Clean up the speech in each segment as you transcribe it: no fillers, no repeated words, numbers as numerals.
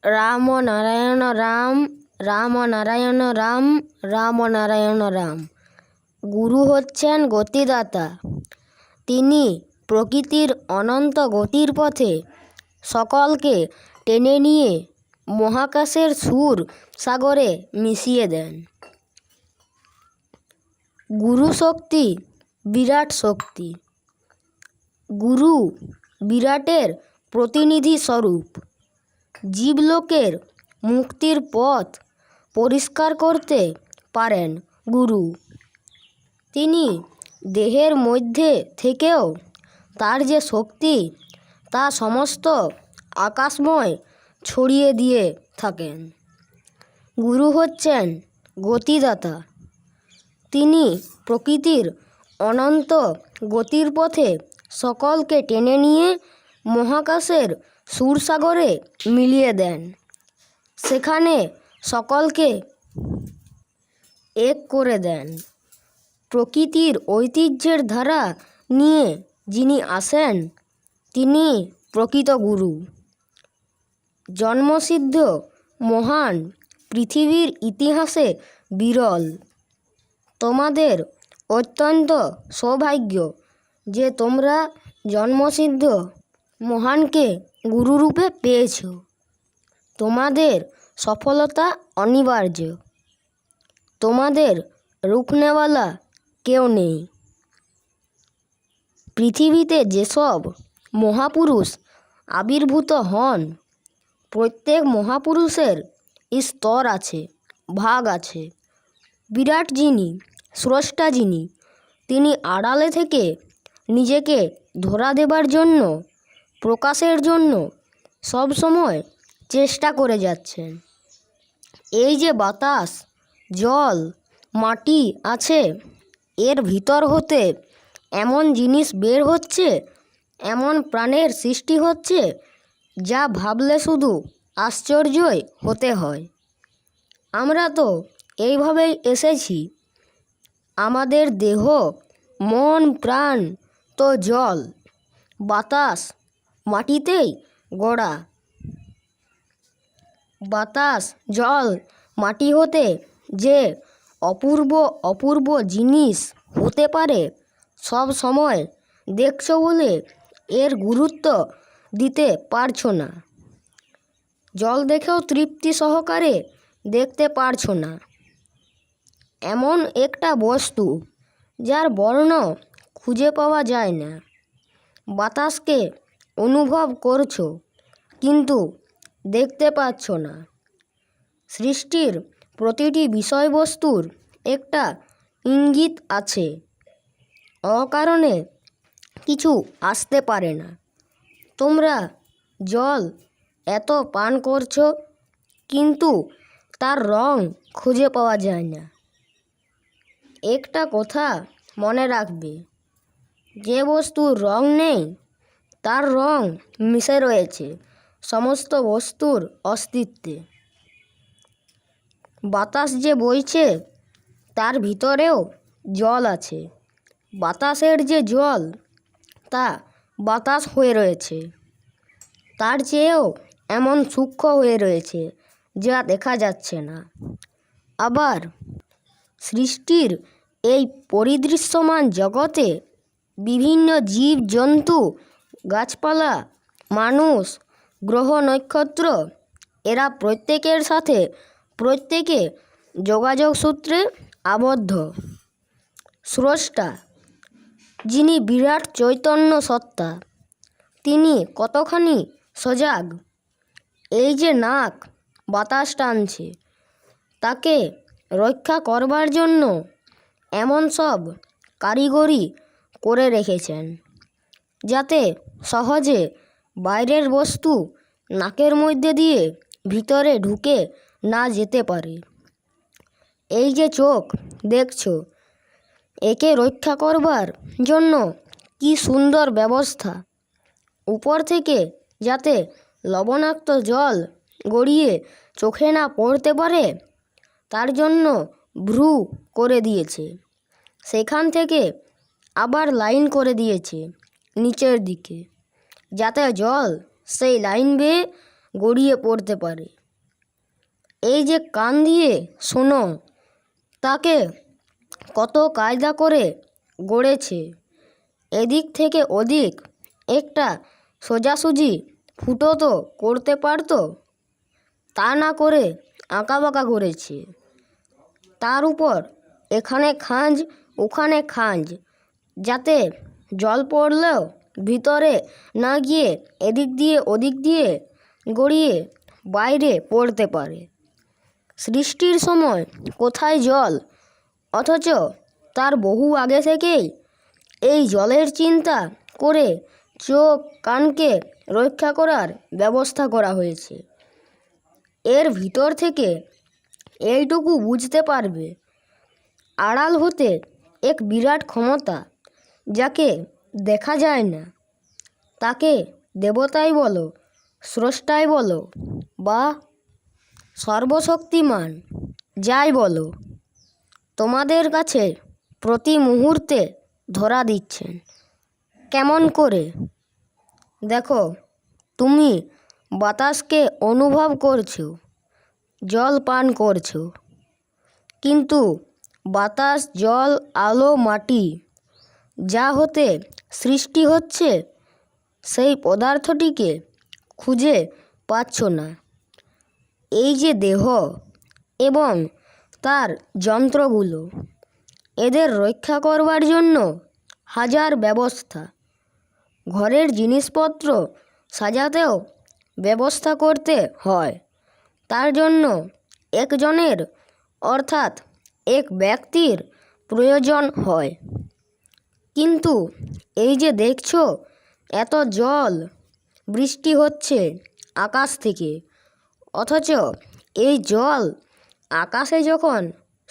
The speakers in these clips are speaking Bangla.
রাম নারায়ণ রাম, রাম নারায়ণ রাম, রাম নারায়ণ রাম। গুরু হচ্ছেন গতিদাতা। তিনি প্রকৃতির অনন্ত গতির পথে সকলকে টেনে নিয়ে মহাকাশের সুর সাগরে মিশিয়ে দেন। গুরু শক্তি বিরাট শক্তি। গুরু বিরাটের প্রতিনিধি স্বরূপ। জীবলোকের মুক্তির পথ পরিষ্কার করতে পারেন গুরু। তিনি দেহের মধ্যে থেকেও তার যে শক্তি তা সমস্ত আকাশময় ছড়িয়ে দিয়ে থাকেন। গুরু হচ্ছেন গতিদাতা। তিনি প্রকৃতির অনন্ত গতির পথে সকলকে টেনে নিয়ে মহাকাশের সুরসাগরে মিলিয়ে দেন। সেখানে সকলকে এক করে দেন। প্রকৃতির ঐতিহ্যের ধারা নিয়ে যিনি আসেন তিনি প্রকৃত গুরু। জন্মসিদ্ধ মহান, পৃথিবীর ইতিহাসে বিরল। তোমাদের অত্যন্ত সৌভাগ্য যে তোমরা জন্মসিদ্ধ মহানকে গুরুরূপে পেয়েছ। তোমাদের সফলতা অনিবার্য। তোমাদের রুখনেওয়ালা কেউ নেই। পৃথিবীতে যেসব মহাপুরুষ আবির্ভূত হন, প্রত্যেক মহাপুরুষের স্তর আছে, ভাগ আছে। বিরাট যিনি, স্রষ্টা যিনি, তিনি আড়ালে থেকে নিজেকে ধরা দেবার জন্য, প্রকাশের জন্য সবসময় চেষ্টা করে যাচ্ছেন। এই যে বাতাস, জল, মাটি আছে, এর ভিতর হতে এমন জিনিস বের হচ্ছে, এমন প্রাণের সৃষ্টি হচ্ছে, যা ভাবলে শুধু আশ্চর্যই হতে হয়। আমরা তো এইভাবেই এসেছি। আমাদের দেহ, মন, প্রাণ তো জল, বাতাস, মাটিতেই গড়া। বাতাস, জল, মাটি হতে যে অপূর্ব অপূর্ব জিনিস হতে পারে সব সময় দেখছো বলে এর গুরুত্ব দিতে পারছো না। জল দেখেও তৃপ্তি সহকারে দেখতে পারছো না। এমন একটা বস্তু যার বর্ণ খুঁজে পাওয়া যায় না। বাতাসকে অনুভব করছো কিন্তু দেখতে পাচ্ছ না। সৃষ্টির প্রতিটি বিষয়বস্তুর একটা ইঙ্গিত আছে। অকারণে কিছু আসতে পারে না। তোমরা জল এত পান করছো কিন্তু তার রং খুঁজে পাওয়া যায় না। একটা কথা মনে রাখবে, যে বস্তুর রং নেই তার রং মিশে রয়েছে সমস্ত বস্তুর অস্তিত্বে। বাতাস যে বইছে তার ভিতরেও জল আছে। বাতাসের যে জল তা বাতাস হয়ে রয়েছে, তার চেয়েও এমন সূক্ষ্ম হয়ে রয়েছে যা দেখা যাচ্ছে না। আবার সৃষ্টির এই পরিদৃশ্যমান জগতে বিভিন্ন জীব জন্তু, গাছপালা, মানুষ, গ্রহ নক্ষত্র, এরা প্রত্যেকের সাথে প্রত্যেকে যোগাযোগ সূত্রে আবদ্ধ। স্রষ্টা যিনি বিরাট চৈতন্য সত্তা, তিনি কতখানি সজাগ। এই যে নাক বাতাস টানছে, তাকে রক্ষা করবার জন্য এমন সব কারিগরি করে রেখেছেন যাতে সহজে বাইরের বস্তু নাকের মধ্যে দিয়ে ভিতরে ঢুকে না যেতে পারে। এই যে চোখ দেখছো, একে রক্ষা করবার জন্য কি সুন্দর ব্যবস্থা। উপর থেকে যাতে লবণাক্ত জল গড়িয়ে চোখে না পড়তে পারে তার জন্য ভ্রু করে দিয়েছে। সেখান থেকে আবার লাইন করে দিয়েছে নিচের দিকে, যাতে জল সেই লাইন বেয়ে গড়িয়ে পড়তে পারে। এই যে কান দিয়ে শোনো, তাকে কত কায়দা করে গড়েছে। এদিক থেকে ওদিক একটা সোজাসুজি ফুটো তো করতে পারতো, তা না করে আঁকাবাঁকা করেছে। তার উপর এখানে খাঁজ ওখানে খাঁজ, যাতে জল পড়লেও ভিতরে না গিয়ে এদিক দিয়ে ওদিক দিয়ে গড়িয়ে বাইরে পড়তে পারে। সৃষ্টির সময় কোথায় জল, অথচ তার বহু আগে থেকেই এই জলের চিন্তা করে চোখ কানকে রক্ষা করার ব্যবস্থা করা হয়েছে। এর ভিতর থেকে এইটুকু বুঝতে পারবে, আড়াল হতে এক বিরাট ক্ষমতা, যাকে দেখা যায় না। তাকে দেবতাই বলো, স্রষ্টাই বলো, বা সর্বশক্তিমান যাই বলো, তোমাদের কাছে প্রতি মুহূর্তে ধরা দিচ্ছেন। কেমন করে? দেখো, তুমি বাতাসকে অনুভব করছো, জল পান করছো, কিন্তু বাতাস, জল, আলো, মাটি যা হতে সৃষ্টি হচ্ছে, সেই পদার্থটিকে খুঁজে পাচ্ছ না। এই যে দেহ এবং তার যন্ত্রগুলো, এদের রক্ষা করবার জন্য হাজার ব্যবস্থা। ঘরের জিনিসপত্র সাজাতেও ব্যবস্থা করতে হয়। তার জন্য একজনের অর্থাৎ এক ব্যক্তির প্রয়োজন হয়। কিন্তু এই যে দেখছো, এত জল বৃষ্টি হচ্ছে আকাশ থেকে, অথচ এই জল আকাশে যখন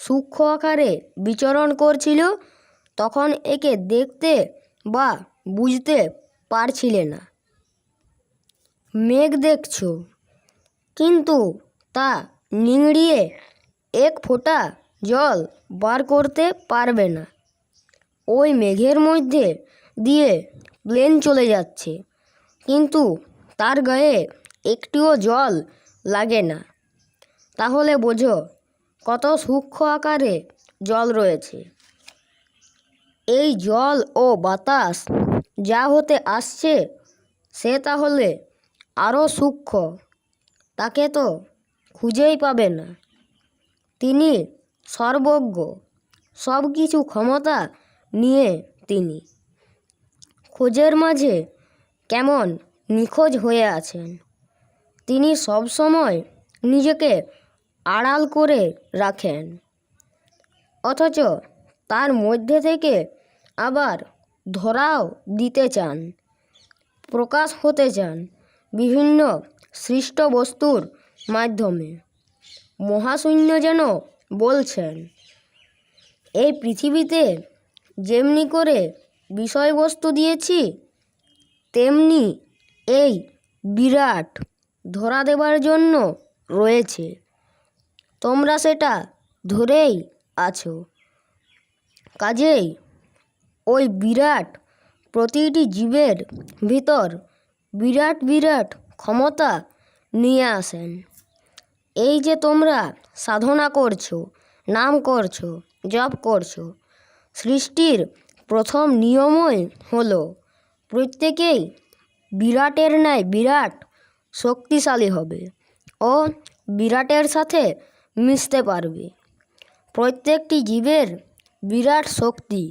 সূক্ষ্ম আকারে বিচরণ করছিল, তখন একে দেখতে বা বুঝতে পারছিলে না। মেঘ দেখছো, কিন্তু তা নিংড়িয়ে এক ফোঁটা জল বার করতে পারবে না। ওই মেঘের মধ্যে দিয়ে প্লেন চলে যাচ্ছে, কিন্তু তার গায়ে একটুও জল লাগে না। তাহলে বোঝো কত সূক্ষ্ম আকারে জল রয়েছে। এই জল ও বাতাস যা হতে আসছে, সে তাহলে আরও সূক্ষ্ম। তাকে তো খুঁজেই পাবে না। তিনি সর্বজ্ঞ, সব কিছু ক্ষমতা নিয়ে তিনি খোঁজের মাঝে কেমন নিখোঁজ হয়ে আছেন। তিনি সবসময় নিজেকে আড়াল করে রাখেন, অথচ তার মধ্যে থেকে আবার ধরাও দিতে চান, প্রকাশ হতে চান বিভিন্ন সৃষ্ট বস্তুর মাধ্যমে। মহাশূন্য যেন বলছেন, এই পৃথিবীতে যেমনি করে বিষয়বস্তু দিয়েছি, তেমনি এই বিরাট ধরা দেবার জন্য রয়েছে। তোমরা সেটা ধরেই আছো। কাজেই ওই বিরাট প্রতিটি জীবের ভিতর বিরাট বিরাট ক্ষমতা নিয়ে আসেন। এই যে তোমরা সাধনা করছো, নাম করছো, জপ করছো, সৃষ্টির প্রথম নিয়মই হলো প্রত্যেকেই বিরাটের ন্যায় বিরাট শক্তিশালী হবে ও বিরাটের সাথে মিশতে পারবে। প্রত্যেকটি জীবের বিরাট শক্তি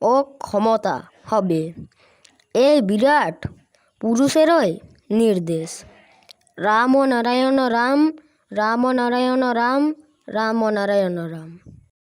ও ক্ষমতা হবে এই বিরাট পুরুষেরই নির্দেশ। রাম নারায়ণ রাম, রাম নারায়ণ রাম, রাম নারায়ণ রাম।